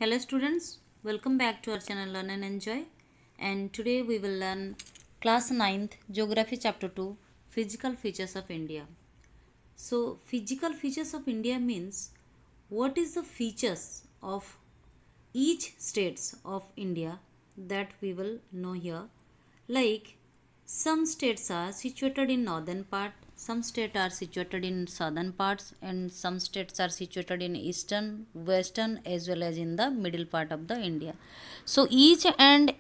Hello students, welcome back to our channel Learn and Enjoy, and today we will learn class 9th Geography chapter 2 Physical Features of India. So physical features of India means what is the features of each states of India that we will know here. Like some states are situated in northern part, some states are situated in southern parts, and some states are situated in eastern, western, as well as in the middle part of the India. So each and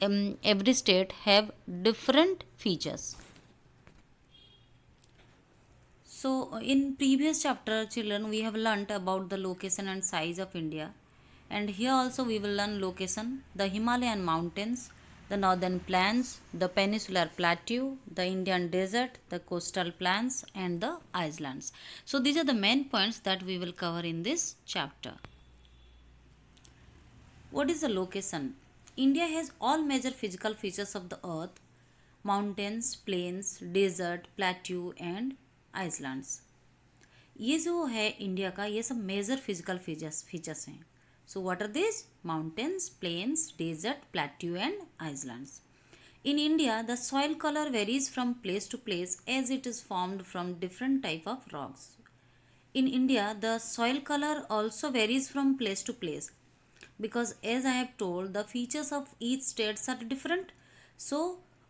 every state have different features. So, in previous chapter, children, we have learnt about the location and size of India, and here also we will learn location: the Himalayan mountains, the northern plains, the peninsular plateau, the Indian desert, the coastal plains, and the islands. So, these are the main points that we will cover in this chapter. What is the location? India has all major physical features of the earth: mountains, plains, desert, plateau, and islands. ये जो है India का ये सब major physical features हैं. So what are this? Mountains, plains, desert, plateau and islands. In India, the soil color varies from place to place as it is formed from different type of rocks. In India, the soil color also varies from place to place because, as I have told, the features of each states are different. So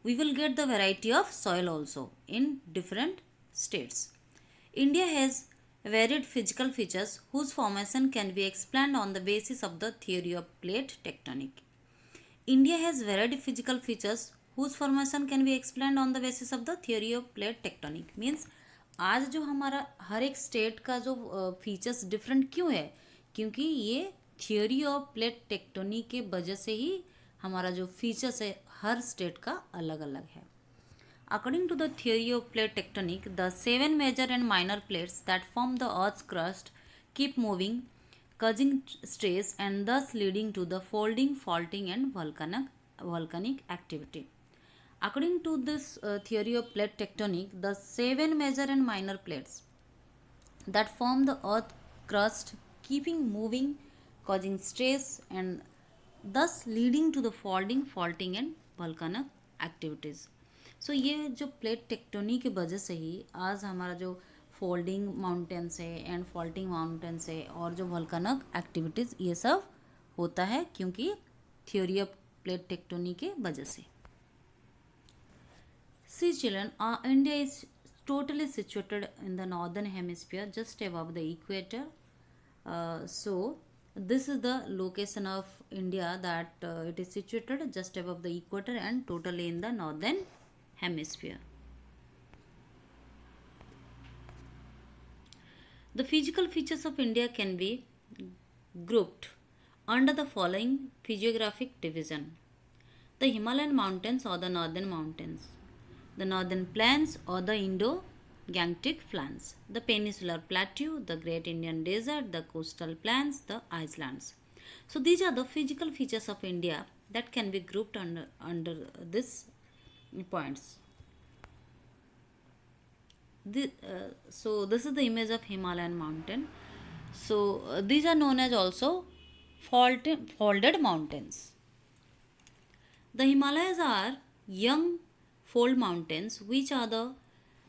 we will get the variety of soil also in different states. India has varied physical features whose formation can be explained on the basis of the theory of plate tectonic. India has varied physical features whose formation can be explained on the basis of the theory of plate tectonic. Means आज जो हमारा हर एक state का जो features different क्यों है? क्योंकि ये थियोरी ऑफ प्लेट टेक्टोनिक के वजह से ही हमारा जो फीचर्स है हर स्टेट का अलग अलग है. According to the theory of plate tectonic, the 7 major and minor plates that form the Earth's crust keep moving, causing stress and thus leading to the folding, faulting, and volcanic activity. According to this theory of plate tectonic, the 7 major and minor plates that form the Earth's crust keeping moving, causing stress and thus leading to the folding, faulting, and volcanic activities. सो ये जो plate टेक्टोनी की वजह से ही आज हमारा जो folding mountains है and faulting mountains है और जो वोल्केनिक एक्टिविटीज़ ये सब होता है क्योंकि थ्योरी ऑफ प्लेट टेक्टोनी के वजह से. See children, India is totally situated in the northern hemisphere just above the equator. So this is the location of India that it is situated just above the equator and totally in the northern hemisphere. The physical features of India can be grouped under the following physiographic division: the Himalayan mountains or the northern mountains, the northern plains or the Indo-Gangetic plains, the peninsular plateau, the great Indian desert, the coastal plains, the islands. So these are the physical features of India that can be grouped under this points. So this is the image of Himalayan mountain. So these are known as also folded mountains. The Himalayas are young fold mountains which are the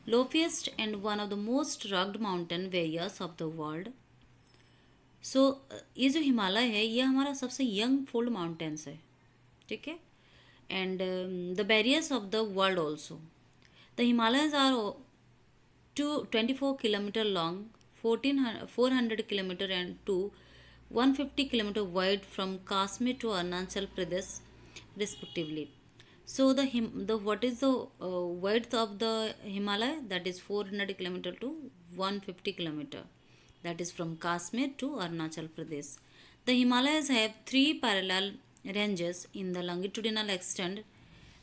loftiest and one of the most rugged mountain areas of the world. So ये जो हिमालय है ये हमारा सबसे young fold mountains है, ठीक है. And the barriers of the world also. The Himalayas are 24 kilometer long, 400 kilometer and 150 kilometer wide from Kashmir to Arunachal Pradesh respectively. So the what is the width of the Himalaya? That is 400 kilometer to 150 kilometer. That is from Kashmir to Arunachal Pradesh. The Himalayas have 3 parallel ranges in the longitudinal extent,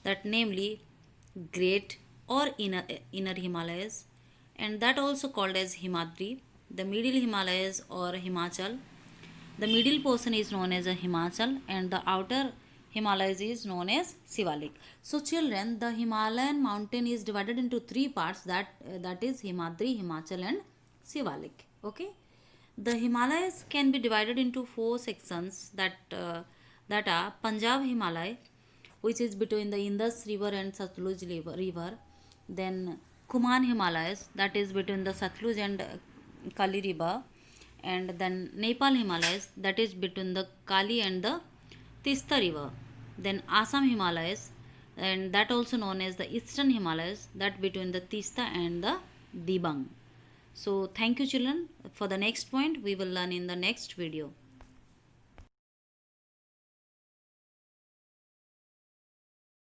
that namely Great or Inner Himalayas, and that also called as Himadri, the Middle Himalayas or Himachal. The middle portion is known as a Himachal and the outer Himalayas is known as Shivalik. So children, the Himalayan mountain is divided into 3 parts, that is Himadri, Himachal and Shivalik. Okay. The Himalayas can be divided into four sections that are Punjab Himalaya, which is between the Indus River and Satluj River. Then Kuman Himalayas, that is between the Satluj and Kali River. And then Nepal Himalayas, that is between the Kali and the Tista River. Then Assam Himalayas, and that also known as the Eastern Himalayas, that between the Tista and the Dibang. So thank you children. For the next point we will learn in the next video.